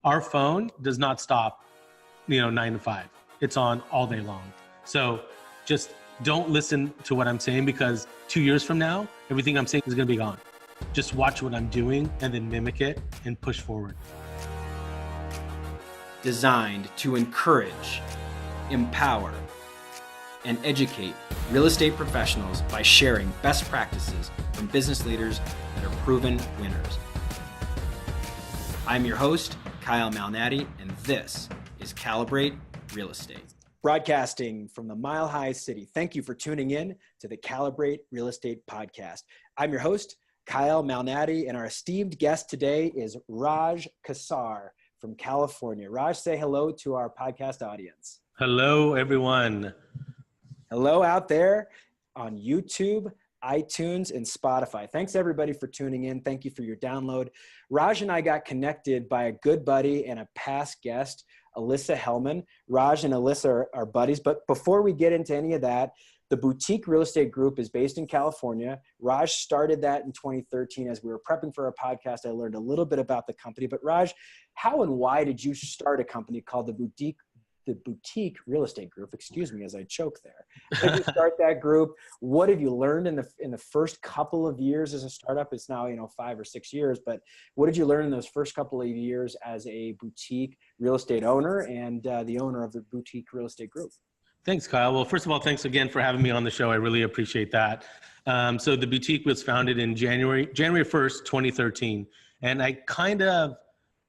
Our phone does not stop, 9 to 5. It's on all day long. So just don't listen to what I'm saying, because 2 years from now, everything I'm saying is going to be gone. Just watch what I'm doing and then mimic it and push forward. Designed to encourage, empower, and educate real estate professionals by sharing best practices from business leaders that are proven winners. I'm your host, Kyle Malnati, and this is Calibrate Real Estate. Broadcasting from the Mile High City. Thank you for tuning in to the Calibrate Real Estate Podcast. I'm your host, Kyle Malnati, and our esteemed guest today is Raj Qsar from California. Raj, say hello to our podcast audience. Hello, everyone. Hello out there on YouTube, iTunes, and Spotify. Thanks everybody for tuning in. Thank you for your download. Raj and I got connected by a good buddy and a past guest, Alyssa Hellman. Raj and Alyssa are buddies, but before we get into any of that, the Boutique Real Estate Group is based in California. Raj started that in 2013. As we were prepping for our podcast, I learned a little bit about the company. But Raj, how and why did you start a company called the Boutique Real Estate Group? Excuse me as I choke there. How did you start that group? What have you learned in the first couple of years as a startup? It's now 5 or 6 years, but what did you learn in those first couple of years as a boutique real estate owner and the owner of the Boutique Real Estate Group? Thanks, Kyle. Well, first of all, thanks again for having me on the show. I really appreciate that. So the Boutique was founded in January 1st, 2013. And I kind of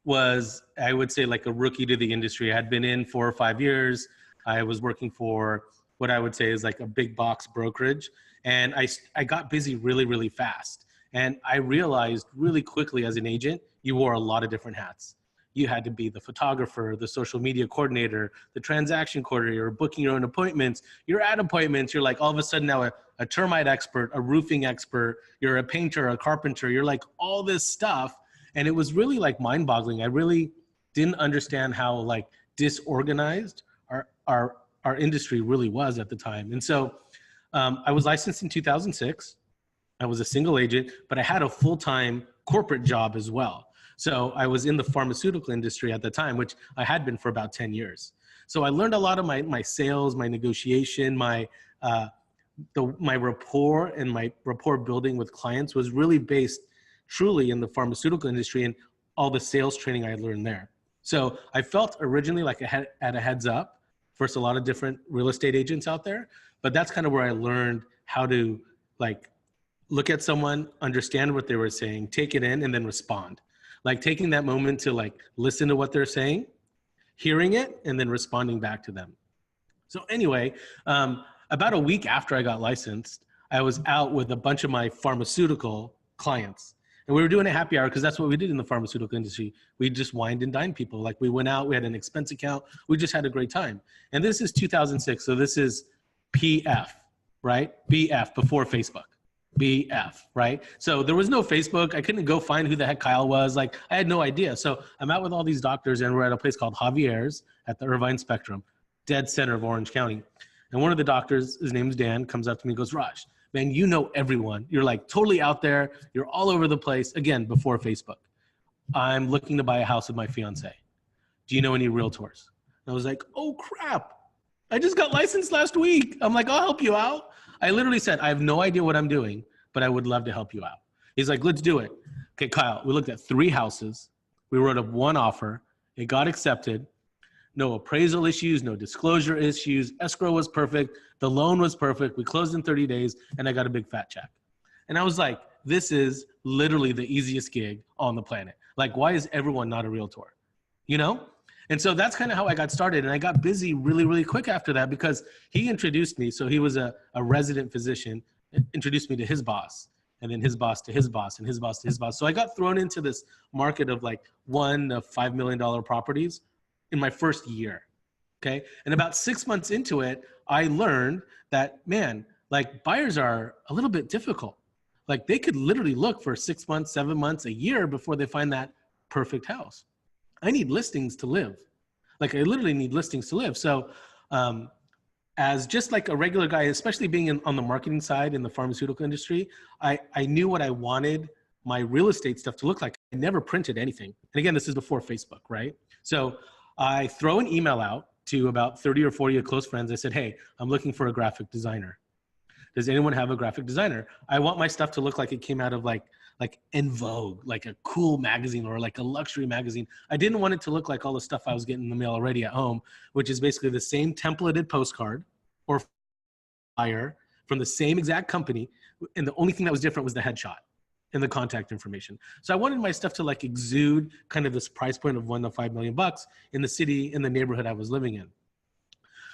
was, I would say, like a rookie to the industry. I had been in 4 or 5 years. I was working for what I would say is like a big box brokerage. And I got busy really, really fast. And I realized really quickly as an agent, you wore a lot of different hats. You had to be the photographer, the social media coordinator, the transaction coordinator, you're booking your own appointments. You're at appointments. You're like all of a sudden now a termite expert, a roofing expert. You're a painter, a carpenter. You're like all this stuff. And it was really like mind-boggling. I really didn't understand how like disorganized our industry really was at the time. And so I was licensed in 2006. I was a single agent, but I had a full-time corporate job as well. So I was in the pharmaceutical industry at the time, which I had been for about 10 years. So I learned a lot of my sales, my negotiation, my rapport and my rapport building with clients was really based truly in the pharmaceutical industry and all the sales training I learned there. So I felt originally like I had a heads up versus a lot of different real estate agents out there, but that's kind of where I learned how to like look at someone, understand what they were saying, take it in, and then respond. Like taking that moment to like listen to what they're saying, hearing it, and then responding back to them. So anyway, about a week after I got licensed, I was out with a bunch of my pharmaceutical clients. And we were doing a happy hour because that's what we did in the pharmaceutical industry. We just wined and dined people. Like we went out, we had an expense account. We just had a great time. And this is 2006. So this is PF, right? BF, before Facebook. BF, right? So there was no Facebook. I couldn't go find who the heck Kyle was. Like I had no idea. So I'm out with all these doctors and we're at a place called Javier's at the Irvine Spectrum, dead center of Orange County. And one of the doctors, his name's Dan, comes up to me and goes, Raj, man, you know everyone. You're like totally out there. You're all over the place. Again, before Facebook. I'm looking to buy a house with my fiance. Do you know any realtors? And I was like, oh crap. I just got licensed last week. I'm like, I'll help you out. I literally said, I have no idea what I'm doing, but I would love to help you out. He's like, let's do it. Okay, Kyle, we looked at 3 houses. We wrote up 1 offer. It got accepted. No appraisal issues, no disclosure issues. Escrow was perfect. The loan was perfect. We closed in 30 days and I got a big fat check. And I was like, this is literally the easiest gig on the planet. Like, why is everyone not a realtor? You know? And so that's kind of how I got started. And I got busy really, really quick after that because he introduced me. So he was a resident physician, introduced me to his boss and then his boss to his boss and his boss to his boss. So I got thrown into this market of like $1 to $5 million properties in my first year. Okay. And about 6 months into it, I learned that, man, like buyers are a little bit difficult. Like they could literally look for 6 months, 7 months, a year before they find that perfect house. I need listings to live. Like I literally need listings to live. So as just like a regular guy, especially being on the marketing side in the pharmaceutical industry, I knew what I wanted my real estate stuff to look like. never printed anything. And again, this is before Facebook, right? So I throw an email out to about 30 or 40 of close friends. I said, hey, I'm looking for a graphic designer. Does anyone have a graphic designer? I want my stuff to look like it came out of like En Vogue, like a cool magazine or like a luxury magazine. I didn't want it to look like all the stuff I was getting in the mail already at home, which is basically the same templated postcard or flyer from the same exact company. And the only thing that was different was the headshot and the contact information. So I wanted my stuff to like exude kind of this price point of $1 to $5 million in the city, in the neighborhood I was living in.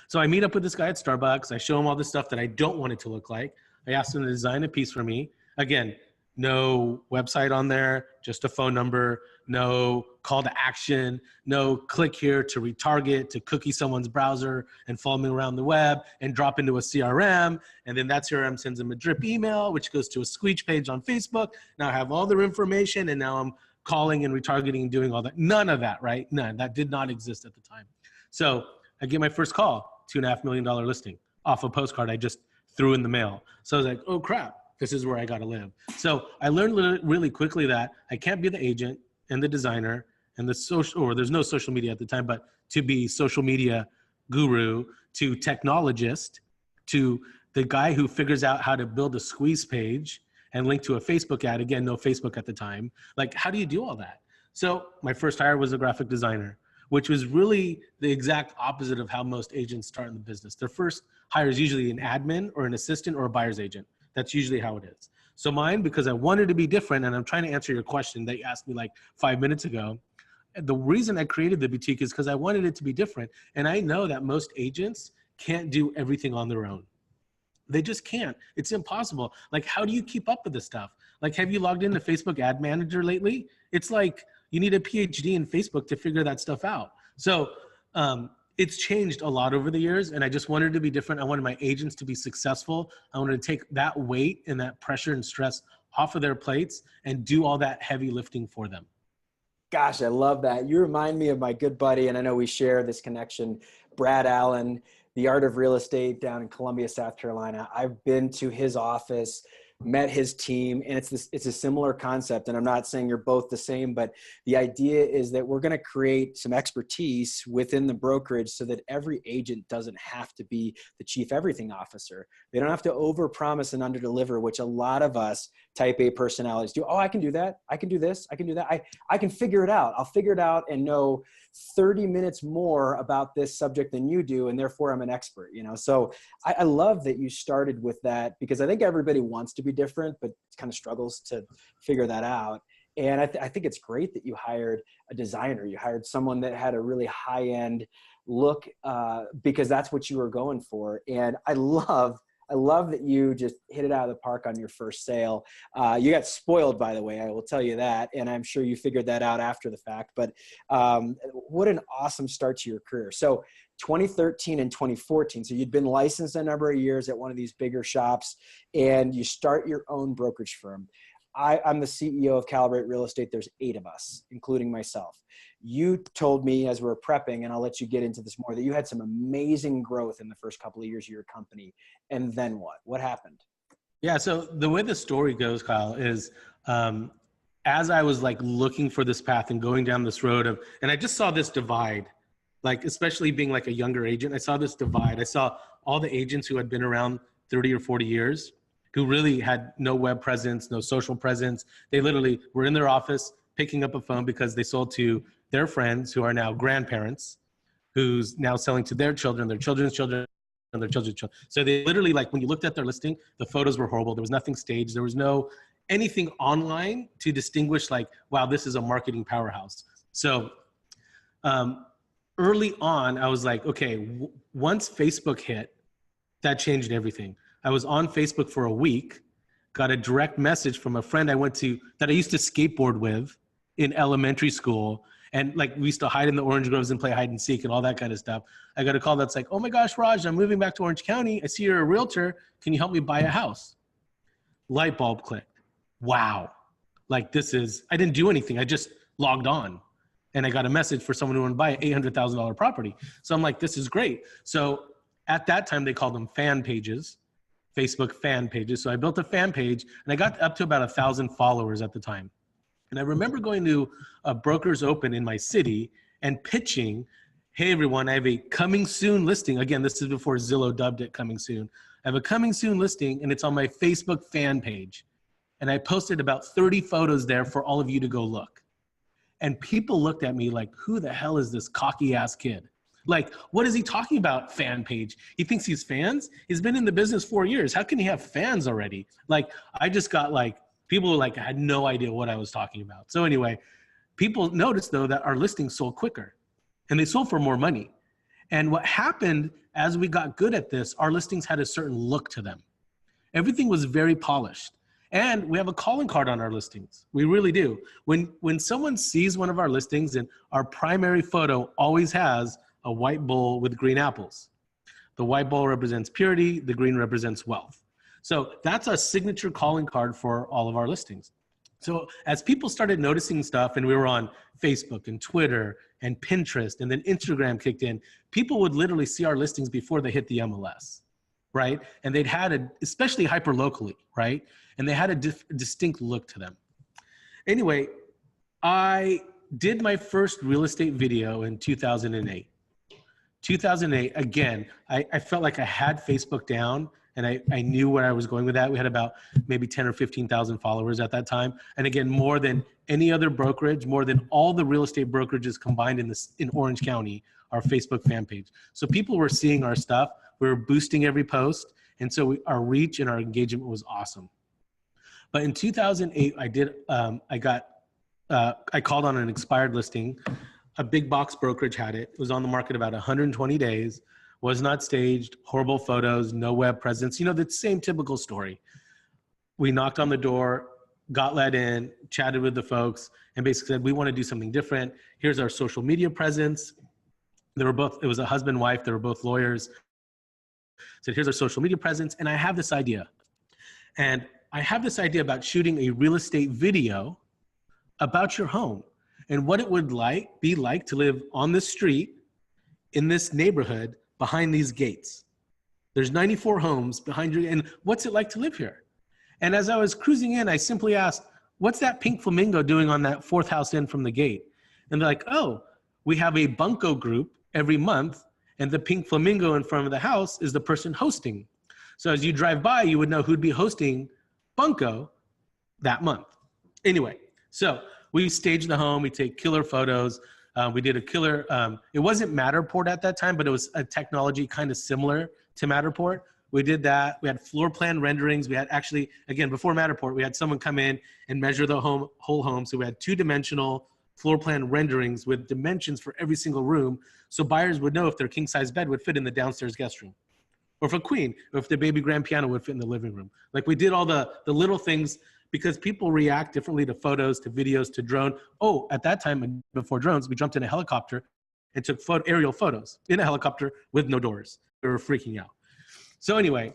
So I meet up with this guy at Starbucks. I show him all the stuff that I don't want it to look like. I asked him to design a piece for me. Again, no website on there, just a phone number, no call to action, no click here to retarget, to cookie someone's browser and follow me around the web and drop into a CRM. And then that CRM sends them a drip email, which goes to a squeeze page on Facebook. Now I have all their information and now I'm calling and retargeting and doing all that. None of that, right? None. That did not exist at the time. So I get my first call, $2.5 million listing off a postcard I just threw in the mail. So I was like, oh crap. This is where I got to live. So I learned really quickly that I can't be the agent and the designer and the social, or there's no social media at the time, but to be social media guru, to technologist, to the guy who figures out how to build a squeeze page and link to a Facebook ad. Again, no Facebook at the time. Like, how do you do all that? So my first hire was a graphic designer, which was really the exact opposite of how most agents start in the business. Their first hire is usually an admin or an assistant or a buyer's agent. That's usually how it is. So mine, because I wanted to be different, and I'm trying to answer your question that you asked me like 5 minutes ago. The reason I created the boutique is because I wanted it to be different. And I know that most agents can't do everything on their own. They just can't. It's impossible. Like, how do you keep up with this stuff? Like, have you logged into Facebook Ad Manager lately? It's like you need a PhD in Facebook to figure that stuff out. So it's changed a lot over the years, and I just wanted to be different. I wanted my agents to be successful. I wanted to take that weight and that pressure and stress off of their plates and do all that heavy lifting for them. Gosh, I love that. You remind me of my good buddy, and I know we share this connection, Brad Allen, the Art of Real Estate down in Columbia, South Carolina. I've been to his office, met his team, and it's a similar concept. And I'm not saying you're both the same, but the idea is that we're going to create some expertise within the brokerage so that every agent doesn't have to be the chief everything officer. They don't have to overpromise and underdeliver, which a lot of us type A personalities do. Oh, I can do that. I can do this. I can do that. I can figure it out. I'll figure it out and know 30 minutes more about this subject than you do, and therefore I'm an expert, you know? So I love that you started with that, because I think everybody wants to be different, but kind of struggles to figure that out. And I think it's great that you hired a designer. You hired someone that had a really high-end look, because that's what you were going for. And I love that you just hit it out of the park on your first sale. You got spoiled, by the way, I will tell you that. And I'm sure you figured that out after the fact. But what an awesome start to your career. So 2013 and 2014, so you'd been licensed a number of years at one of these bigger shops, and you start your own brokerage firm. I'm the CEO of Calibrate Real Estate. There's 8 of us, including myself. You told me as we're prepping, and I'll let you get into this more, that you had some amazing growth in the first couple of years of your company. And then what? What happened? Yeah, so the way the story goes, Kyle, is as I was like looking for this path and going down this road of, and I just saw this divide, like especially being like a younger agent, I saw this divide. I saw all the agents who had been around 30 or 40 years who really had no web presence, no social presence. They literally were in their office picking up a phone because they sold to their friends who are now grandparents, who's now selling to their children, their children's children, and their children's children. So they literally, like when you looked at their listing, the photos were horrible. There was nothing staged. There was no anything online to distinguish like, wow, this is a marketing powerhouse. So early on, I was like, okay, once Facebook hit, that changed everything. I was on Facebook for a week, got a direct message from a friend I went to that I used to skateboard with in elementary school. And like we used to hide in the orange groves and play hide and seek and all that kind of stuff. I got a call that's like, oh my gosh, Raj, I'm moving back to Orange County. I see you're a realtor. Can you help me buy a house? Light bulb clicked. Wow. Like this is, I didn't do anything. I just logged on and I got a message for someone who wanted to buy an $800,000 property. So I'm like, this is great. So at that time, they called them fan pages, Facebook fan pages. So I built a fan page and I got up to about 1,000 followers at the time. And I remember going to a broker's open in my city and pitching, hey everyone, I have a coming soon listing. Again, this is before Zillow dubbed it coming soon. I have a coming soon listing and it's on my Facebook fan page. And I posted about 30 photos there for all of you to go look. And people looked at me like, who the hell is this cocky ass kid? Like, what is he talking about, fan page? He thinks he's fans? He's been in the business 4 years. How can he have fans already? Like, I just got like, people like had no idea what I was talking about. So anyway, people noticed though that our listings sold quicker and they sold for more money. And what happened as we got good at this, our listings had a certain look to them. Everything was very polished. And we have a calling card on our listings. We really do. When someone sees one of our listings, and our primary photo always has a white bowl with green apples. The white bowl represents purity, the green represents wealth. So that's a signature calling card for all of our listings. So as people started noticing stuff, and we were on Facebook and Twitter and Pinterest, and then Instagram kicked in, people would literally see our listings before they hit the MLS, right? And they'd had especially hyper locally, right? And they had a distinct look to them. Anyway, I did my first real estate video in 2008. 2008, again, I felt like I had Facebook down, and I knew where I was going with that. We had about maybe 10 or 15,000 followers at that time. And again, more than any other brokerage, more than all the real estate brokerages combined in Orange County, our Facebook fan page. So people were seeing our stuff. We were boosting every post. And so our reach and our engagement was awesome. But in 2008, I called on an expired listing. A big box brokerage had it. It was on the market about 120 days, was not staged, horrible photos, no web presence. You know, the same typical story. We knocked on the door, got let in, chatted with the folks, and basically said, we want to do something different. Here's our social media presence. It was a husband and wife. They were both lawyers. Said, here's our social media presence. And I have this idea. And I have this idea about shooting a real estate video about your home and what it would be like to live on this street in this neighborhood behind these gates. There's 94 homes behind you, and what's it like to live here? And as I was cruising in, I simply asked, what's that pink flamingo doing on that fourth house in from the gate? And they're like, oh, we have a bunco group every month, and the pink flamingo in front of the house is the person hosting. So as you drive by, you would know who'd be hosting bunco that month. Anyway, so we staged the home, we take killer photos. We did a killer, it wasn't Matterport at that time, but it was a technology kind of similar to Matterport. We did that. We had floor plan renderings. We had actually, again, before Matterport, we had someone come in and measure the whole home. So we had 2-dimensional floor plan renderings with dimensions for every single room. So buyers would know if their king size bed would fit in the downstairs guest room, or if a queen, or if the baby grand piano would fit in the living room. Like, we did all the little things, because people react differently to photos, to videos, to drone. Oh, at that time, before drones, we jumped in a helicopter and took aerial photos in a helicopter with no doors. We were freaking out. So anyway,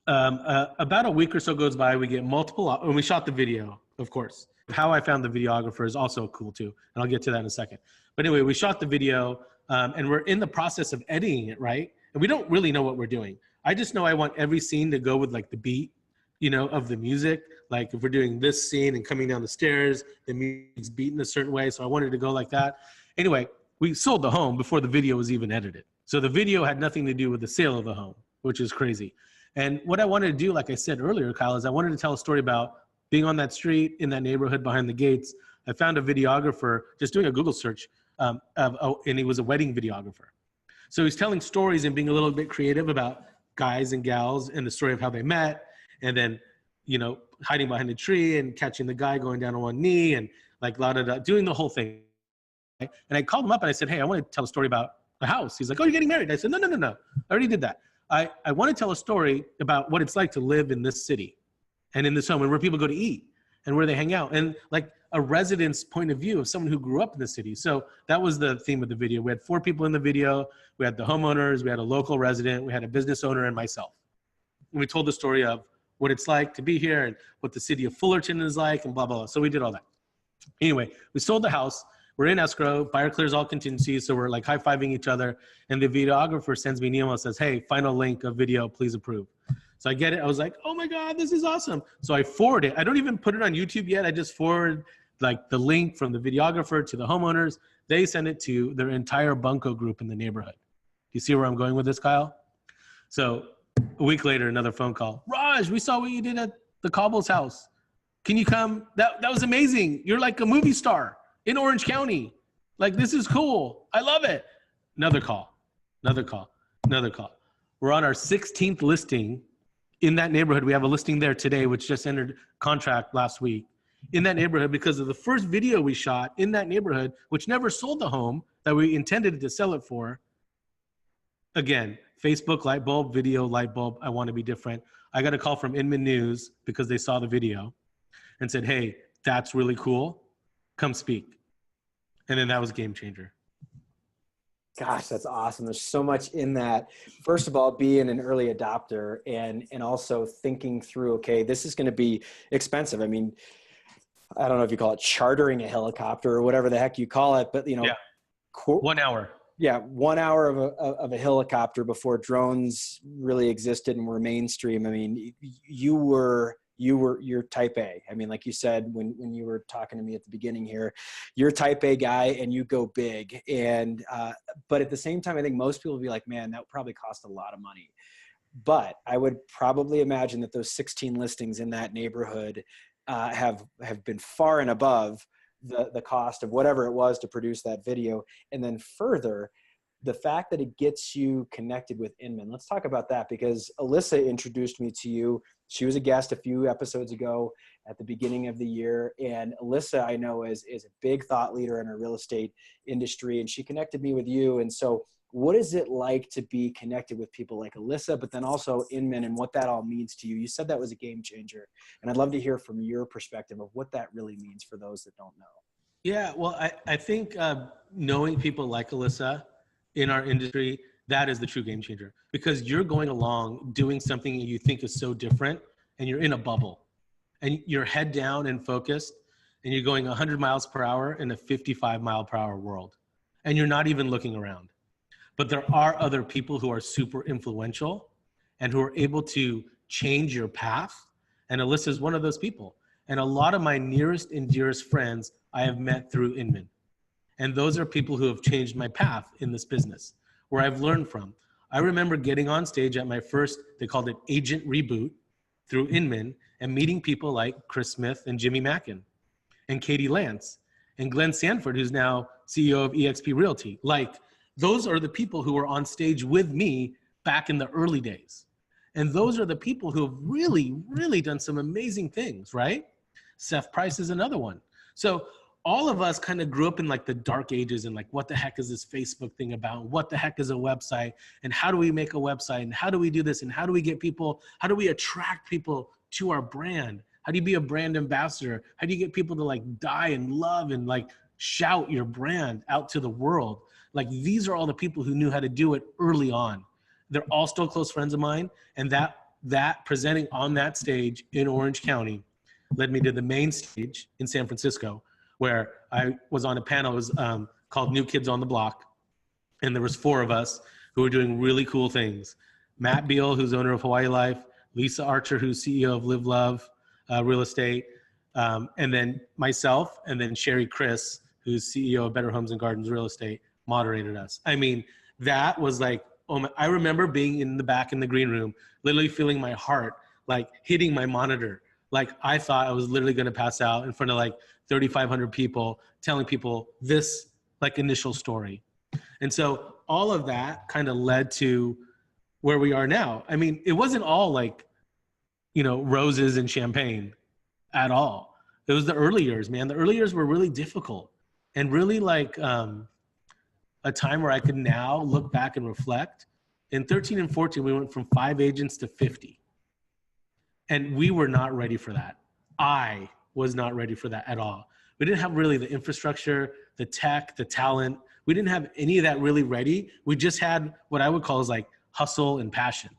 about a week or so goes by, we get and we shot the video, of course. How I found the videographer is also cool too, and I'll get to that in a second. But anyway, we shot the video, and we're in the process of editing it, right? And we don't really know what we're doing. I just know I want every scene to go with like the beat, you know, of the music. Like if we're doing this scene and coming down the stairs, the music's beaten a certain way. So I wanted to go like that. Anyway, we sold the home before the video was even edited. So the video had nothing to do with the sale of the home, which is crazy. And what I wanted to do, like I said earlier, Kyle, is I wanted to tell a story about being on that street in that neighborhood behind the gates. I found a videographer just doing a Google search, and he was a wedding videographer. So he's telling stories and being a little bit creative about guys and gals and the story of how they met, and then, you know, hiding behind a tree and catching the guy going down on one knee and like doing the whole thing. And I called him up and I said, hey, I want to tell a story about the house. He's like, oh, you're getting married. I said, no. I already did that. I want to tell a story about what it's like to live in this city and in this home and where people go to eat and where they hang out, and like a resident's point of view of someone who grew up in the city. So that was the theme of the video. We had 4 people in the video. We had the homeowners, we had a local resident, we had a business owner, and myself. And we told the story of what it's like to be here and what the city of Fullerton is like and blah, blah, blah. So we did all that. Anyway, we sold the house. We're in escrow. Buyer clears all contingencies. So we're like high-fiving each other. And the videographer sends me an email and says, hey, final link of video, please approve. So I get it. I was like, oh my God, this is awesome. So I forward it. I don't even put it on YouTube yet. I just forward like the link from the videographer to the homeowners. They send it to their entire bunco group in the neighborhood. You see where I'm going with this, Kyle? So a week later, another phone call. Raj, we saw what you did at the Cobble's house. Can you come? That was amazing. You're like a movie star in Orange County. Like, this is cool. I love it. Another call, another call, another call. We're on our 16th listing in that neighborhood. We have a listing there today, which just entered contract last week in that neighborhood because of the first video we shot in that neighborhood, which never sold the home that we intended to sell it for. Again, Facebook light bulb, video light bulb. I want to be different. I got a call from Inman News because they saw the video and said, hey, that's really cool. Come speak. And then that was a game changer. Gosh, that's awesome. There's so much in that. First of all, being an early adopter and also thinking through, okay, this is going to be expensive. I mean, I don't know if you call it chartering a helicopter or whatever the heck you call it, but 1 hour. Yeah, 1 hour of a helicopter before drones really existed and were mainstream. I mean, you're type A. I mean, like you said, when you were talking to me at the beginning here, you're type A guy and you go big. And, but at the same time, I think most people will be like, man, that would probably cost a lot of money. But I would probably imagine that those 16 listings in that neighborhood have been far and above the cost of whatever it was to produce that video. And then further, the fact that it gets you connected with Inman. Let's talk about that because Alyssa introduced me to you. She was a guest a few episodes ago at the beginning of the year. And Alyssa, I know, is a big thought leader in our real estate industry. And she connected me with you. And so what is it like to be connected with people like Alyssa, but then also Inman and what that all means to you? You said that was a game changer. And I'd love to hear from your perspective of what that really means for those that don't know. Yeah, well, I think knowing people like Alyssa in our industry, that is the true game changer because you're going along doing something you think is so different and you're in a bubble and you're head down and focused and you're going 100 miles per hour in a 55 mile per hour world and you're not even looking around. But there are other people who are super influential and who are able to change your path. And Alyssa is one of those people. And a lot of my nearest and dearest friends I have met through Inman. And those are people who have changed my path in this business, where I've learned from. I remember getting on stage at my first, they called it Agent Reboot through Inman, and meeting people like Chris Smith and Jimmy Mackin and Katie Lance and Glenn Sanford, who's now CEO of eXp Realty. Like, those are the people who were on stage with me back in the early days. And those are the people who have really, really done some amazing things, right? Seth Price is another one. So all of us kind of grew up in like the dark ages and like, what the heck is this Facebook thing about? What the heck is a website? And how do we make a website? And how do we do this? And how do we get people? How do we attract people to our brand? How do you be a brand ambassador? How do you get people to like die and love and like shout your brand out to the world? Like, these are all the people who knew how to do it early on. They're all still close friends of mine. And that presenting on that stage in Orange County led me to the main stage in San Francisco, where I was on a panel. It was called New Kids on the Block. And there was 4 of us who were doing really cool things. Matt Beal, who's owner of Hawaii Life, Lisa Archer, who's CEO of Live Love Real Estate, and then myself, and then Sherry Chris, who's CEO of Better Homes and Gardens Real Estate, moderated us. I mean, that was like, I remember being in the back in the green room, literally feeling my heart, like hitting my monitor. Like, I thought I was literally going to pass out in front of like 3,500 people, telling people this like initial story. And so all of that kind of led to where we are now. I mean, it wasn't all like, roses and champagne at all. It was the early years, man. The early years were really difficult and really like, a time where I could now look back and reflect. In 13 and 14, we went from 5 agents to 50. And we were not ready for that. I was not ready for that at all. We didn't have really the infrastructure, the tech, the talent. We didn't have any of that really ready. We just had what I would call is like hustle and passion.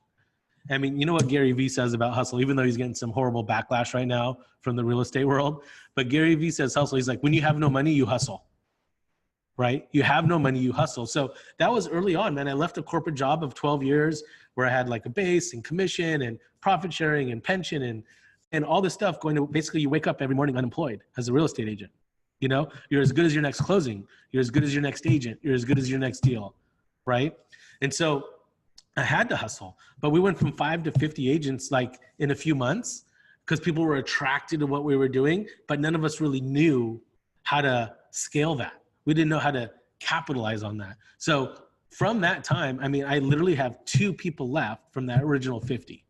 I mean, you know what Gary Vee says about hustle, even though he's getting some horrible backlash right now from the real estate world. But Gary Vee says hustle. He's like, when you have no money, you hustle. Right? You have no money, you hustle. So that was early on, man. I left a corporate job of 12 years where I had like a base and commission and profit sharing and pension and all this stuff going to basically you wake up every morning unemployed as a real estate agent. You know, you're as good as your next closing. You're as good as your next agent. You're as good as your next deal, right? And so I had to hustle, but we went from 5 to 50 agents like in a few months because people were attracted to what we were doing, but none of us really knew how to scale that. We didn't know how to capitalize on that. So from that time, I mean, I literally have 2 people left from that original 50,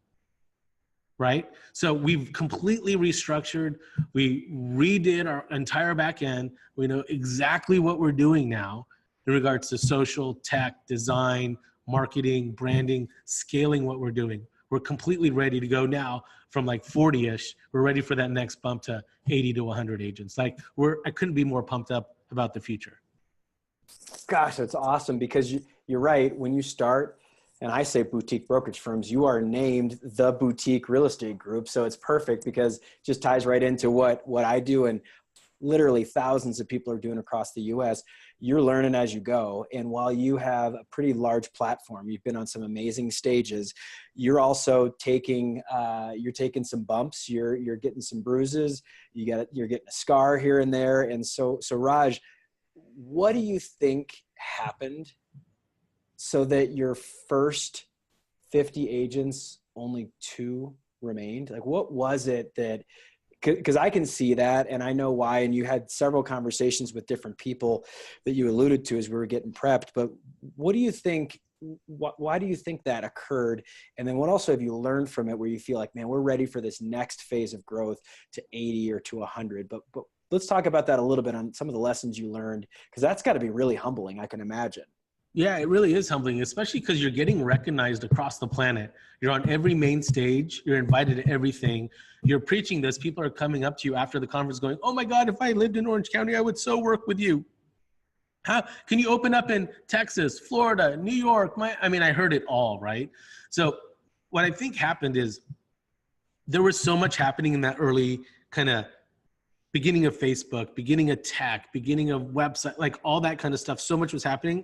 right? So we've completely restructured. We redid our entire back end. We know exactly what we're doing now in regards to social, tech, design, marketing, branding, scaling what we're doing. We're completely ready to go now from like 40-ish. We're ready for that next bump to 80 to 100 agents. Like I couldn't be more pumped up about the future. Gosh, that's awesome, because you're right. When you start, and I say boutique brokerage firms, you are named the boutique real estate group. So it's perfect because it just ties right into what I do. And literally thousands of people are doing across the US. You're learning as you go. And while you have a pretty large platform, you've been on some amazing stages, you're also taking some bumps, you're getting some bruises, you're getting a scar here and there. And so Raj, what do you think happened so that your first 50 agents, only 2 remained? Like, what was it that, because I can see that and I know why, and you had several conversations with different people that you alluded to as we were getting prepped, but what do you think, why do you think that occurred? And then what also have you learned from it where you feel like, man, we're ready for this next phase of growth to 80 or to 100? But let's talk about that a little bit on some of the lessons you learned, because that's got to be really humbling, I can imagine. Yeah, it really is humbling, especially because you're getting recognized across the planet. You're on every main stage. You're invited to everything. You're preaching this. People are coming up to you after the conference going, oh my God, if I lived in Orange County, I would so work with you. How can you open up in Texas, Florida, New York? I heard it all, right? So what I think happened is there was so much happening in that early kind of beginning of Facebook, beginning of tech, beginning of website, like all that kind of stuff. So much was happening.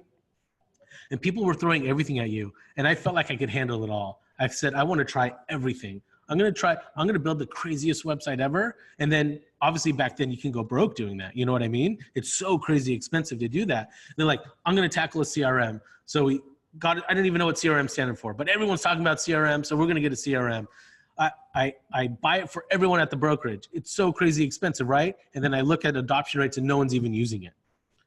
And people were throwing everything at you. And I felt like I could handle it all. I said, I want to try everything. I'm going to build the craziest website ever. And then obviously back then you can go broke doing that. You know what I mean? It's so crazy expensive to do that. And they're like, I'm going to tackle a CRM. So I didn't even know what CRM standard for, but everyone's talking about CRM. So we're going to get a CRM. I buy it for everyone at the brokerage. It's so crazy expensive, right? And then I look at adoption rates and no one's even using it.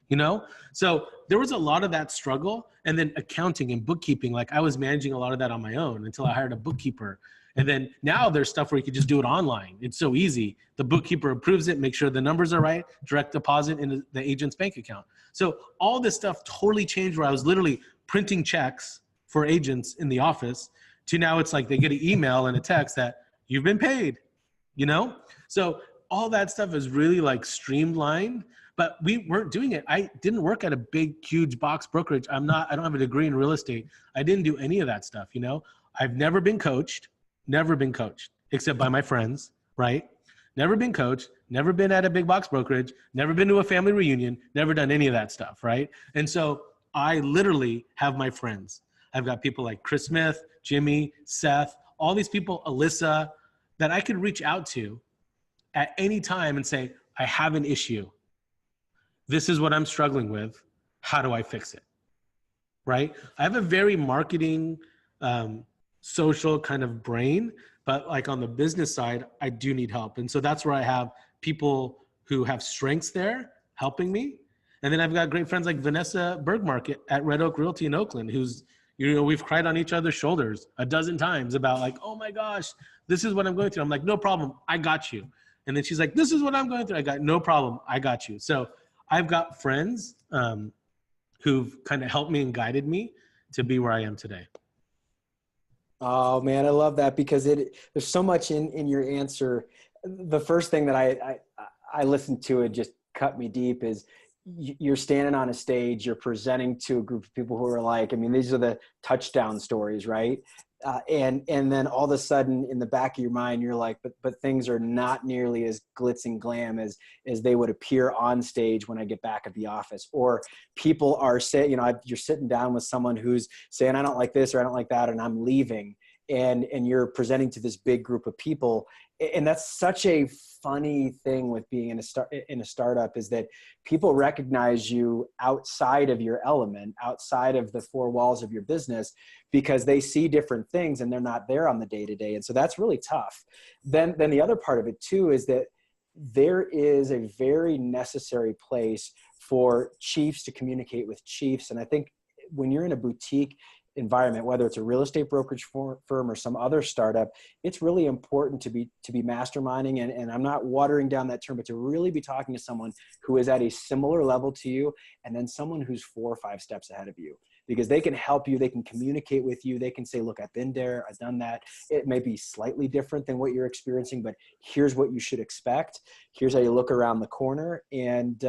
You know? So there was a lot of that struggle. And then accounting and bookkeeping, like I was managing a lot of that on my own until I hired a bookkeeper. And then now there's stuff where you can just do it online. It's so easy. The bookkeeper approves it, make sure the numbers are right, direct deposit into the agent's bank account. So all this stuff totally changed where I was literally printing checks for agents in the office to now it's like they get an email and a text that you've been paid, you know? So all that stuff is really like streamlined. But we weren't doing it. I didn't work at a big, huge box brokerage. I don't have a degree in real estate. I didn't do any of that stuff, you know? I've never been coached, except by my friends, right? Never been coached, never been at a big box brokerage, never been to a family reunion, never done any of that stuff, right? And so I literally have my friends. I've got people like Chris Smith, Jimmy, Seth, all these people, Alyssa, that I could reach out to at any time and say, I have an issue. This is what I'm struggling with. How do I fix it? Right? I have a very marketing, social kind of brain, but like on the business side, I do need help. And so that's where I have people who have strengths there helping me. And then I've got great friends like Vanessa Bergmark at Red Oak Realty in Oakland, who's, you know, we've cried on each other's shoulders a dozen times about like, oh my gosh, this is what I'm going through. I'm like, no problem. I got you. And then she's like, this is what I'm going through. I got no problem. I got you. So I've got friends who've kind of helped me and guided me to be where I am today. Oh man, I love that because there's so much in your answer. The first thing that I listened to, it just cut me deep, is you're standing on a stage, you're presenting to a group of people who are like, I mean, these are the touchdown stories, right? And then all of a sudden in the back of your mind, you're like, but things are not nearly as glitz and glam as they would appear on stage when I get back at the office. Or people are saying, you know, you're sitting down with someone who's saying, I don't like this or I don't like that, and I'm leaving. and you're presenting to this big group of people. And that's such a funny thing with being in a startup, is that people recognize you outside of your element, outside of the four walls of your business, because they see different things and they're not there on the day-to-day. And so that's really tough. Then the other part of it too is that there is a very necessary place for chiefs to communicate with chiefs. And I think when you're in a boutique environment, whether it's a real estate brokerage firm or some other startup, it's really important to be masterminding. And I'm not watering down that term, but to really be talking to someone who is at a similar level to you, and then someone who's 4 or 5 steps ahead of you, because they can help you. They can communicate with you. They can say, look, I've been there, I've done that. It may be slightly different than what you're experiencing, but here's what you should expect. Here's how you look around the corner. And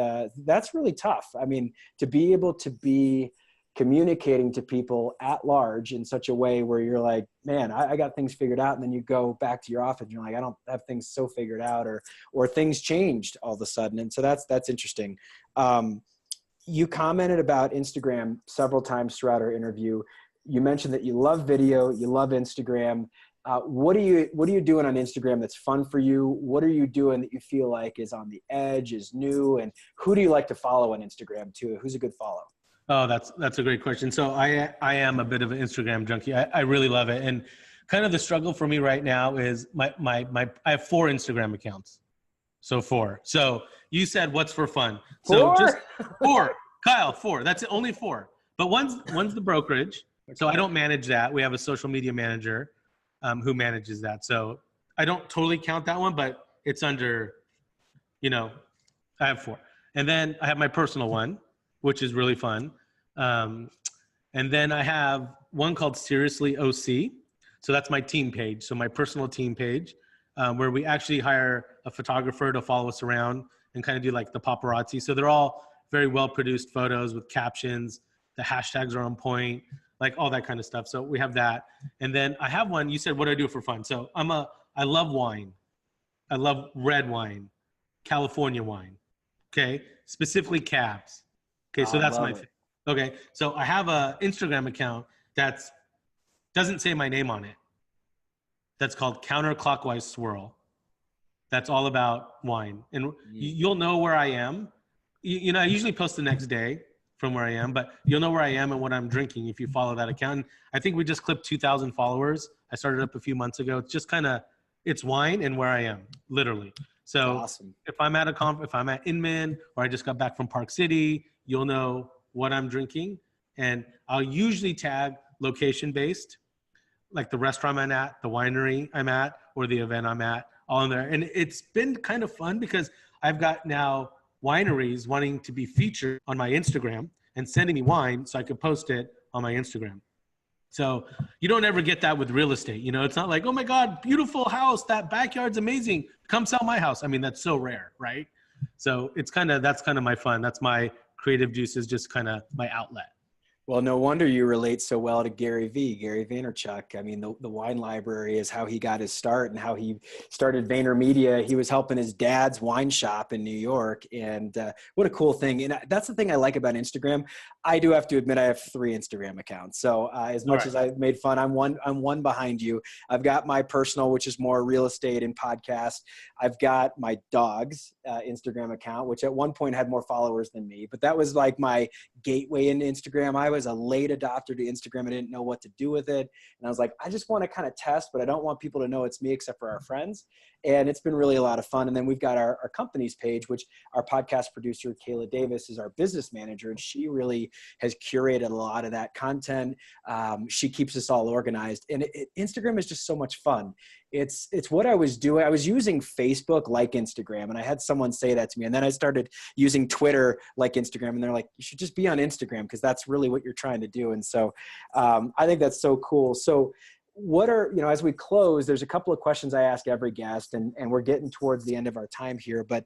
that's really tough. I mean, to be able to be communicating to people at large in such a way where you're like, man, I got things figured out. And then you go back to your office and you're like, I don't have things so figured out, or things changed all of a sudden. And so that's interesting. You commented about Instagram several times throughout our interview. You mentioned that you love video, you love Instagram. What are you doing on Instagram that's fun for you? What are you doing that you feel like is on the edge, is new? And who do you like to follow on Instagram too? Who's a good follow? Oh, that's a great question. So I am a bit of an Instagram junkie. I really love it. And kind of the struggle for me right now is I have 4 Instagram accounts. So 4. So you said what's for fun. So 4? Just 4. Kyle, 4. That's only 4. But one's the brokerage. So I don't manage that. We have a social media manager who manages that. So I don't totally count that one, but it's under, I have 4. And then I have my personal one, which is really fun. And then I have one called Seriously OC. So that's my team page. So my personal team page, where we actually hire a photographer to follow us around and kind of do like the paparazzi. So they're all very well-produced photos with captions. The hashtags are on point, like all that kind of stuff. So we have that. And then I have one, you said, what do I do for fun? So I love wine. I love red wine, California wine. Okay. Specifically cabs. Okay, so that's my thing. Okay, so I have a Instagram account that doesn't say my name on it. That's called Counterclockwise Swirl. That's all about wine. And you'll know where I am. I usually post the next day from where I am, but you'll know where I am and what I'm drinking if you follow that account. And I think we just clipped 2,000 followers. I started up a few months ago. It's just it's wine and where I am, literally. So awesome. If I'm at if I'm at Inman, or I just got back from Park City, you'll know what I'm drinking. And I'll usually tag location-based, like the restaurant I'm at, the winery I'm at, or the event I'm at, all in there. And it's been kind of fun because I've got now wineries wanting to be featured on my Instagram and sending me wine so I could post it on my Instagram. So you don't ever get that with real estate. It's not like, oh my God, beautiful house. That backyard's amazing. Come sell my house. I mean, that's so rare, right? So that's kind of my fun. That's my creative juices, just kind of my outlet. Well, no wonder you relate so well to Gary Vaynerchuk. I mean, the wine library is how he got his start and how he started VaynerMedia. He was helping his dad's wine shop in New York. And what a cool thing. And that's the thing I like about Instagram. I do have to admit I have 3 Instagram accounts. So as much as I've made fun, I'm one behind you. I've got my personal, which is more real estate and podcast. I've got my dog's Instagram account, which at one point had more followers than me. But that was like my gateway into Instagram. I was a late adopter to Instagram. I didn't know what to do with it. And I was like, I just want to kind of test, but I don't want people to know it's me except for our friends. And it's been really a lot of fun. And then we've got our company's page, which our podcast producer, Kayla Davis, is our business manager. And she really has curated a lot of that content. She keeps us all organized. And Instagram is just so much fun. It's what I was doing. I was using Facebook like Instagram. And I had someone say that to me. And then I started using Twitter like Instagram. And they're like, you should just be on Instagram because that's really what you're trying to do. And so I think that's so cool. So what are, as we close, there's a couple of questions I ask every guest, and we're getting towards the end of our time here, but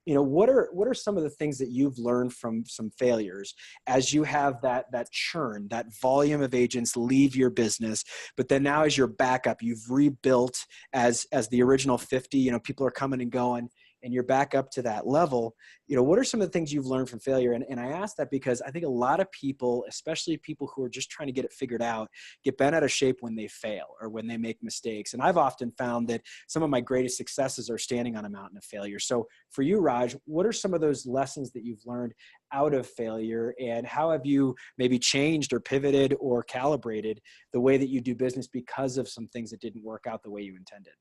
what are some of the things that you've learned from some failures as you have that churn, that volume of agents leave your business, but then now as your backup, you've rebuilt as the original 50, people are coming and going, and you're back up to that level, what are some of the things you've learned from failure? And I ask that because I think a lot of people, especially people who are just trying to get it figured out, get bent out of shape when they fail or when they make mistakes. And I've often found that some of my greatest successes are standing on a mountain of failure. So for you, Raj, what are some of those lessons that you've learned out of failure, and how have you maybe changed or pivoted or calibrated the way that you do business because of some things that didn't work out the way you intended?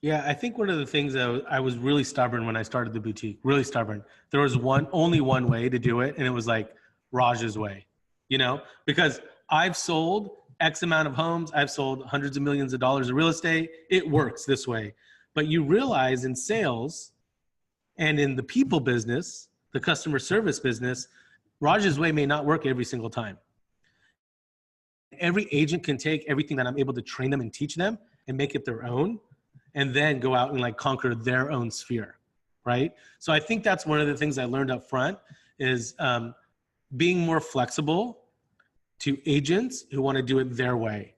Yeah, I think one of the things that I was really stubborn when I started the boutique, really stubborn. There was only one way to do it, and it was like Raj's way, because I've sold X amount of homes. I've sold hundreds of millions of dollars of real estate. It works this way. But you realize in sales and in the people business, the customer service business, Raj's way may not work every single time. Every agent can take everything that I'm able to train them and teach them and make it their own, and then go out and like conquer their own sphere, right? So I think that's one of the things I learned up front is being more flexible to agents who want to do it their way.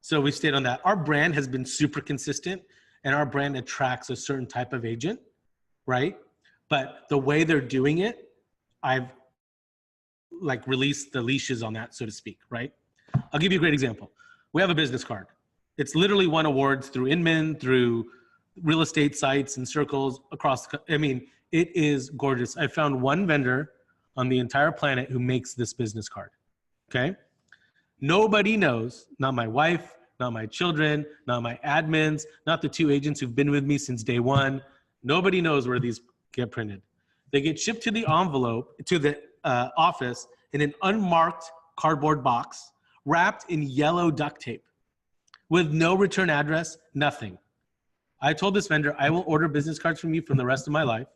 So we stayed on that. Our brand has been super consistent, and our brand attracts a certain type of agent, right? But the way they're doing it, I've like released the leashes on that, so to speak, right? I'll give you a great example. We have a business card. It's literally won awards through Inman, through real estate sites and circles across. It is gorgeous. I found one vendor on the entire planet who makes this business card. Okay. Nobody knows, not my wife, not my children, not my admins, not the 2 agents who've been with me since day one. Nobody knows where these get printed. They get shipped to the envelope, to the office in an unmarked cardboard box, wrapped in yellow duct tape, with no return address, nothing. I told this vendor, I will order business cards from you for the rest of my life,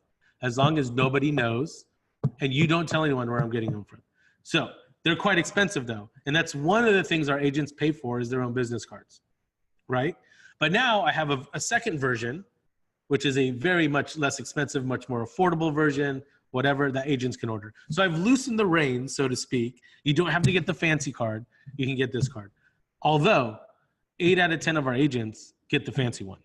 as long as nobody knows and you don't tell anyone where I'm getting them from. So they're quite expensive though. And that's one of the things our agents pay for, is their own business cards, right? But now I have a second version, which is a very much less expensive, much more affordable version, whatever that agents can order. So I've loosened the reins, so to speak. You don't have to get the fancy card. You can get this card. Although 8 out of 10 of our agents get the fancy one,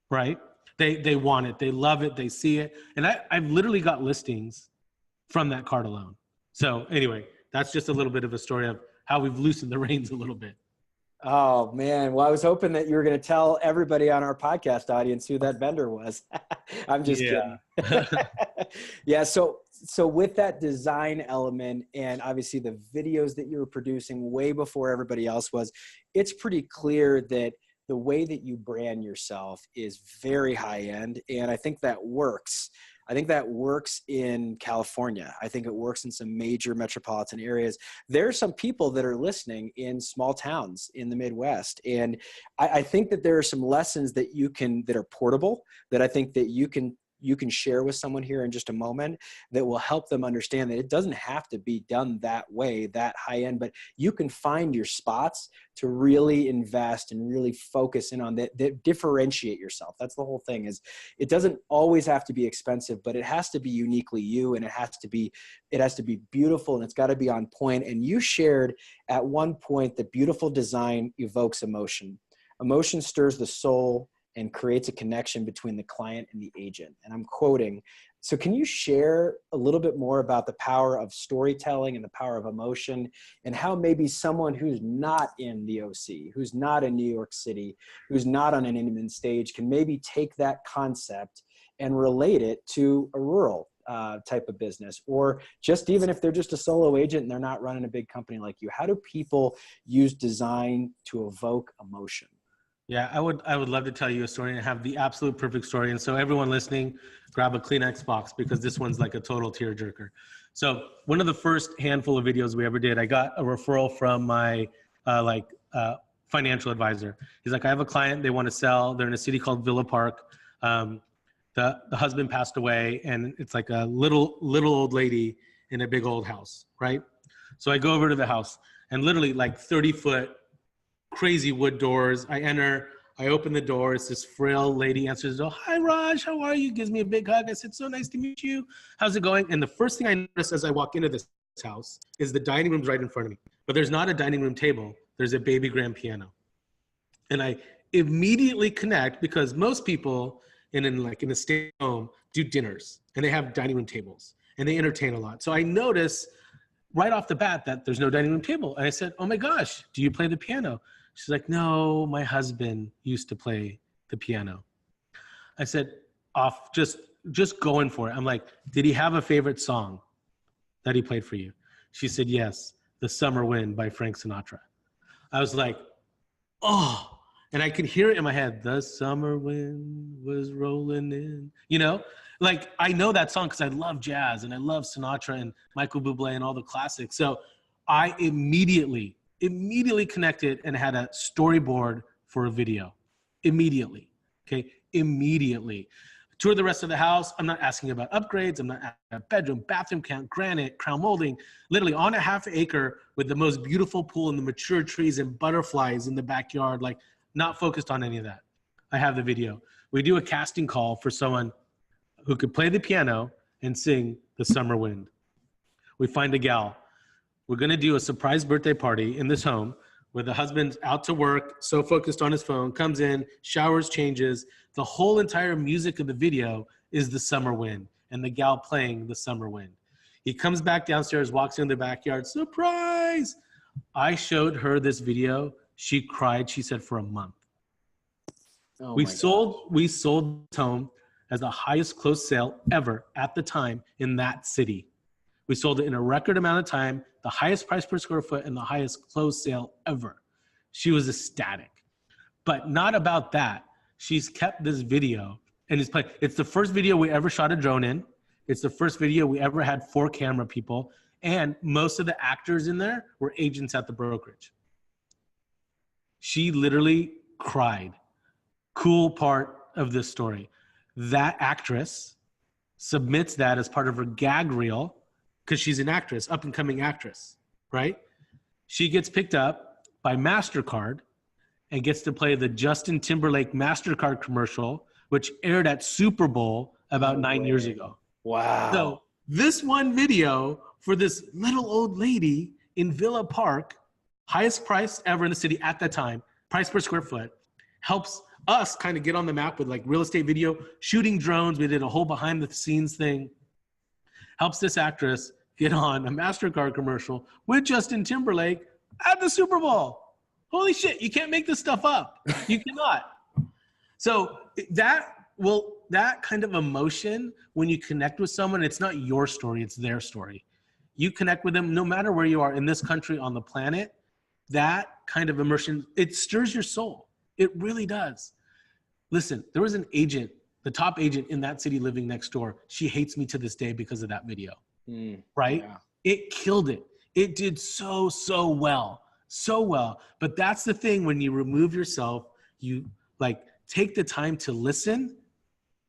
right? They want it. They love it. They see it. And I've literally got listings from that card alone. So anyway, that's just a little bit of a story of how we've loosened the reins a little bit. Oh man. Well, I was hoping that you were going to tell everybody on our podcast audience who that vendor was. I'm just kidding. Yeah. So with that design element, and obviously the videos that you were producing way before everybody else was, it's pretty clear that the way that you brand yourself is very high end. And I think that works. I think that works in California. I think it works in some major metropolitan areas. There are some people that are listening in small towns in the Midwest. And I think that there are some lessons that that are portable, that I think that you can share with someone here in just a moment, that will help them understand that it doesn't have to be done that way, that high end, but you can find your spots to really invest and really focus in on that differentiate yourself. That's the whole thing. Is it doesn't always have to be expensive, but it has to be uniquely you, and it has to be beautiful, and it's got to be on point. And you shared at one point that beautiful design evokes emotion. Emotion stirs the soul and creates a connection between the client and the agent. And I'm quoting. So can you share a little bit more about the power of storytelling and the power of emotion, and how maybe someone who's not in the OC, who's not in New York City, who's not on an Inman stage, can maybe take that concept and relate it to a rural type of business, or just even if they're just a solo agent and they're not running a big company like you? How do people use design to evoke emotion? Yeah, I would love to tell you a story and have the absolute perfect story. And so everyone listening, grab a Kleenex box, because this one's like a total tearjerker. So one of the first handful of videos we ever did, I got a referral from my financial advisor. He's like, I have a client, they want to sell. They're in a city called Villa Park. The husband passed away, and it's like a little old lady in a big old house, right? So I go over to the house, and literally like 30-foot crazy wood doors. I enter, I open the door. It's this frail lady answers the door. Hi, Raj, how are you? Gives me a big hug. I said, so nice to meet you. How's it going? And the first thing I notice as I walk into this house is the dining room's right in front of me. But there's not a dining room table. There's a baby grand piano. And I immediately connect, because most people, and in a stay home do dinners, and they have dining room tables, and they entertain a lot. So I notice right off the bat that there's no dining room table. And I said, oh my gosh, do you play the piano? She's like, no, my husband used to play the piano. I said, just going for it. I'm like, did he have a favorite song that he played for you? She said, yes, The Summer Wind by Frank Sinatra. I was like, oh, and I could hear it in my head. The summer wind was rolling in, like I know that song because I love jazz and I love Sinatra and Michael Bublé and all the classics. So I immediately connected and had a storyboard for a video. Immediately. Okay. Immediately. Tour the rest of the house. I'm not asking about upgrades. I'm not asking about bedroom, bathroom count, granite, crown molding, literally on a half acre with the most beautiful pool and the mature trees and butterflies in the backyard, like not focused on any of that. I have the video. We do a casting call for someone who could play the piano and sing The Summer Wind. We find a gal. We're going to do a surprise birthday party in this home where the husband's out to work, so focused on his phone, comes in, showers, changes. The whole entire music of the video is The Summer Wind and the gal playing The Summer Wind. He comes back downstairs, walks in the backyard, surprise! I showed her this video. She cried, she said, for a month. Oh we sold this home as the highest closed sale ever at the time in that city. We sold it in a record amount of time, the highest price per square foot and the highest closed sale ever. She was ecstatic. But not about that. She's kept this video and is playing. It's the first video we ever shot a drone in. It's the first video we ever had 4 camera people. And most of the actors in there were agents at the brokerage. She literally cried. Cool part of this story. That actress submits that as part of her gag reel because she's an actress, up and coming actress, right? She gets picked up by MasterCard and gets to play the Justin Timberlake MasterCard commercial, which aired at Super Bowl about 9 years ago. Wow. So this one video for this little old lady in Villa Park, highest price ever in the city at that time, price per square foot, helps us kind of get on the map with like real estate video, shooting drones. We did a whole behind the scenes thing. Helps this actress get on a MasterCard commercial with Justin Timberlake at the Super Bowl. Holy shit, you can't make this stuff up. You cannot. So that kind of emotion, when you connect with someone, it's not your story, it's their story. You connect with them no matter where you are in this country, on the planet, that kind of immersion, it stirs your soul. It really does. Listen, there was an agent, the top agent in that city living next door. She hates me to this day because of that video, right? Yeah. It killed it. It did so well. So well. But that's the thing, when you remove yourself, you like take the time to listen,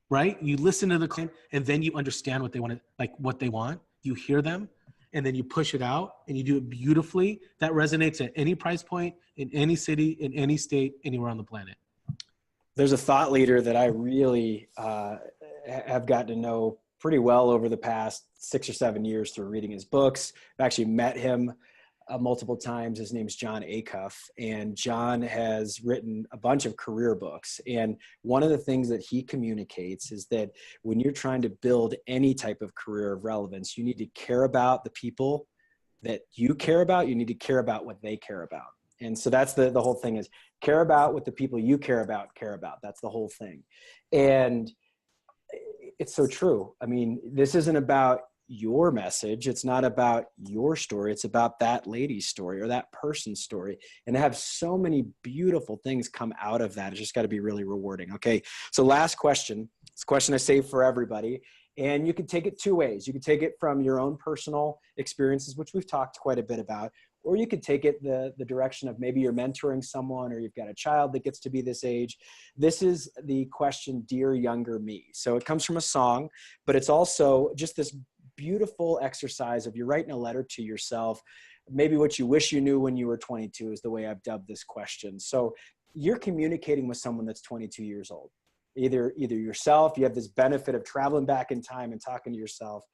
right? You listen to the client and then you understand what they want, like what they want. You hear them and then you push it out and you do it beautifully. That resonates at any price point, in any city, in any state, anywhere on the planet. There's a thought leader that I really have gotten to know pretty well over the past 6 or 7 years through reading his books. I've actually met him multiple times. His name's John Acuff, and John has written a bunch of career books. And one of the things that he communicates is that when you're trying to build any type of career of relevance, you need to care about the people that you care about. You need to care about what they care about. And so that's the whole thing, is care about what the people you care about. That's the whole thing. And it's so true. I mean, this isn't about your message. It's not about your story. It's about that lady's story or that person's story. And to have so many beautiful things come out of that, it's just got to be really rewarding. Okay. So last question. It's a question I save for everybody. And you can take it 2 ways. You can take it from your own personal experiences, which we've talked quite a bit about, or you could take it the direction of maybe you're mentoring someone or you've got a child that gets to be this age. This is the question, Dear Younger Me. So it comes from a song, but it's also just this beautiful exercise of you're writing a letter to yourself. Maybe what you wish you knew when you were 22 is the way I've dubbed this question. So you're communicating with someone that's 22 years old. Either yourself, you have this benefit of traveling back in time and talking to yourself,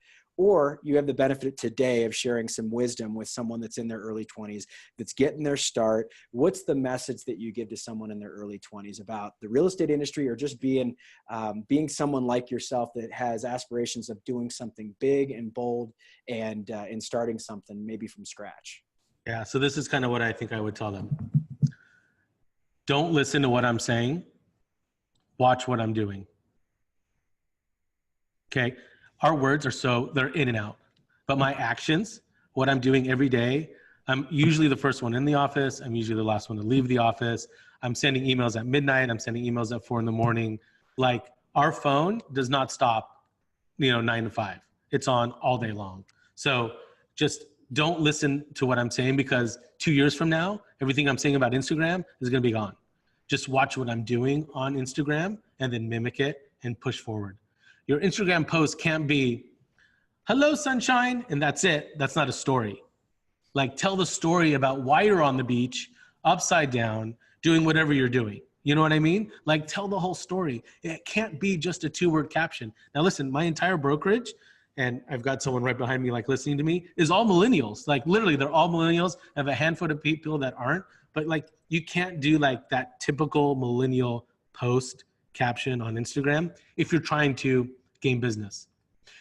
or you have the benefit today of sharing some wisdom with someone that's in their early 20s, that's getting their start. What's the message that you give to someone in their early 20s about the real estate industry, or just being someone like yourself that has aspirations of doing something big and bold and starting something maybe from scratch? Yeah, so this is kind of what I think I would tell them. Don't listen to what I'm saying. Watch what I'm doing. Okay, our words they're in and out, but my actions, what I'm doing every day, I'm usually the first one in the office. I'm usually the last one to leave the office. I'm sending emails at midnight. I'm sending emails at 4 a.m. Like, our phone does not stop, 9 to 5. It's on all day long. So just don't listen to what I'm saying, because 2 years from now, everything I'm saying about Instagram is going to be gone. Just watch what I'm doing on Instagram and then mimic it and push forward. Your Instagram post can't be, hello, sunshine, and that's it. That's not a story. Like, tell the story about why you're on the beach, upside down, doing whatever you're doing. You know what I mean? Like, tell the whole story. It can't be just a 2-word caption. Now, listen, my entire brokerage, and I've got someone right behind me, like, listening to me, is all millennials. Like, literally, they're all millennials. I have a handful of people that aren't. But, like, you can't do, like, that typical millennial post caption on Instagram if you're trying to gain business.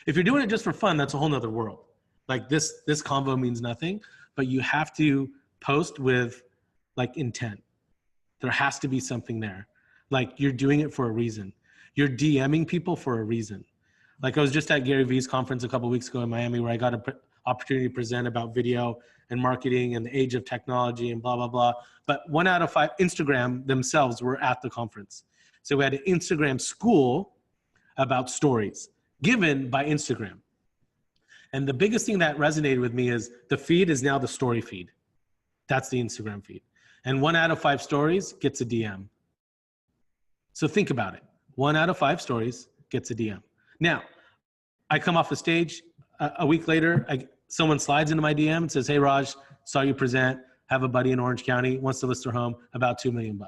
If you're doing it just for fun, that's a whole nother world. Like, this convo means nothing, but you have to post with, like, intent. There has to be something there. Like, you're doing it for a reason. You're DMing people for a reason. Like, I was just at Gary Vee's conference a couple of weeks ago in Miami, where I got an opportunity to present about video and marketing and the age of technology and blah, blah, blah. But 1 out of 5 Instagram themselves were at the conference. So we had an Instagram school about stories given by Instagram. And the biggest thing that resonated with me is the feed is now the story feed. That's the Instagram feed. And 1 out of 5 stories gets a DM. So think about it. 1 out of 5 stories gets a DM. Now, I come off the stage a week later, someone slides into my DM and says, hey, Raj, saw you present, have a buddy in Orange County, wants to list their home, about $2 million.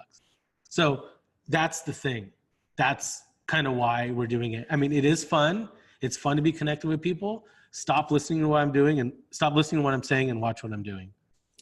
So that's the thing. That's kind of why we're doing it. I mean, it is fun. It's fun to be connected with people. Stop listening to what I'm doing and stop listening to what I'm saying and watch what I'm doing.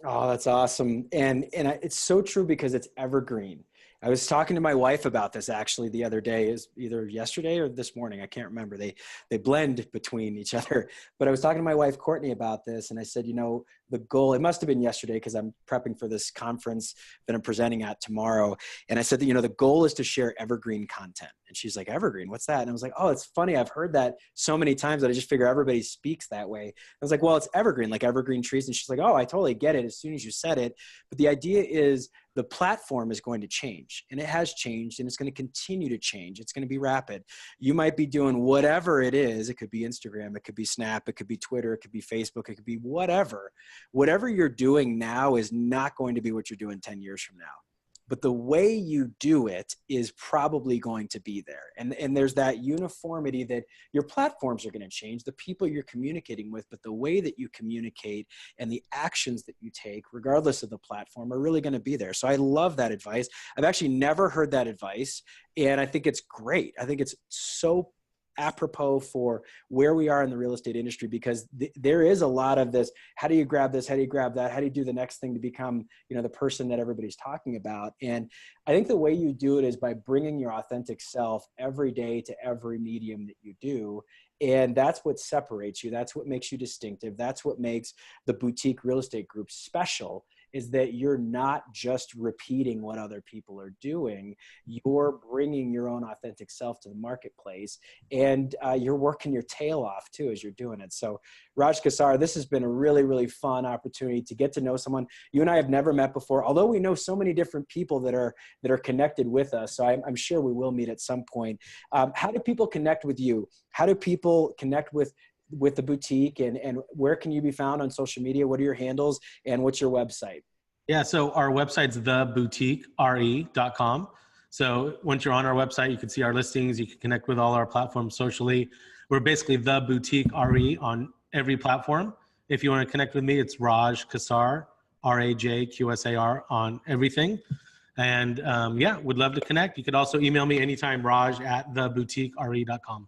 Oh, that's awesome. And it's so true, because it's evergreen. I was talking to my wife about this actually the other day, is either yesterday or this morning. I can't remember. They blend between each other, but I was talking to my wife, Courtney, about this. And I said, the goal, it must've been yesterday, because I'm prepping for this conference that I'm presenting at tomorrow. And I said that, the goal is to share evergreen content. And she's like, evergreen, what's that? And I was like, oh, it's funny. I've heard that so many times that I just figure everybody speaks that way. I was like, well, it's evergreen, like evergreen trees. And she's like, oh, I totally get it as soon as you said it. But the idea is the platform is going to change, and it has changed, and it's going to continue to change. It's going to be rapid. You might be doing whatever it is. It could be Instagram, it could be Snap, it could be Twitter, it could be Facebook, it could be whatever. Whatever you're doing now is not going to be what you're doing 10 years from now. But the way you do it is probably going to be there. And there's that uniformity that your platforms are going to change, the people you're communicating with, but the way that you communicate and the actions that you take, regardless of the platform, are really going to be there. So I love that advice. I've actually never heard that advice, and I think it's great. I think it's so apropos for where we are in the real estate industry, because there is a lot of this, how do you grab this? How do you grab that? How do you do the next thing to become, the person that everybody's talking about? And I think the way you do it is by bringing your authentic self every day to every medium that you do. And that's what separates you. That's what makes you distinctive. That's what makes the boutique real estate group special, is that you're not just repeating what other people are doing. You're bringing your own authentic self to the marketplace, and you're working your tail off too as you're doing it. So Raj Qsar, this has been a really, really fun opportunity to get to know someone. You and I have never met before, although we know so many different people that are connected with us. So I'm sure we will meet at some point. How do people connect with you? How do people connect with the boutique, and where can you be found on social media? What are your handles, and what's your website? Yeah, so our website's theboutiquere.com. So once you're on our website, you can see our listings. You can connect with all our platforms socially. We're basically The Boutique RE on every platform. If you want to connect with me, it's Raj Qsar, RAJQSAR on everything. And would love to connect. You could also email me anytime, Raj@theboutiquere.com.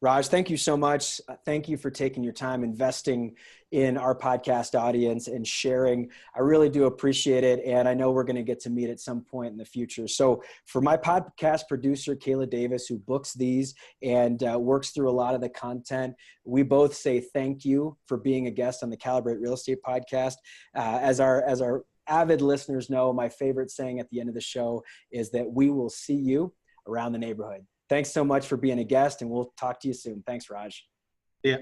Raj, thank you so much. Thank you for taking your time investing in our podcast audience and sharing. I really do appreciate it. And I know we're going to get to meet at some point in the future. So for my podcast producer, Kayla Davis, who books these and works through a lot of the content, we both say thank you for being a guest on the Calibrate Real Estate podcast. As our avid listeners know, my favorite saying at the end of the show is that we will see you around the neighborhood. Thanks so much for being a guest, and we'll talk to you soon. Thanks, Raj. Yeah.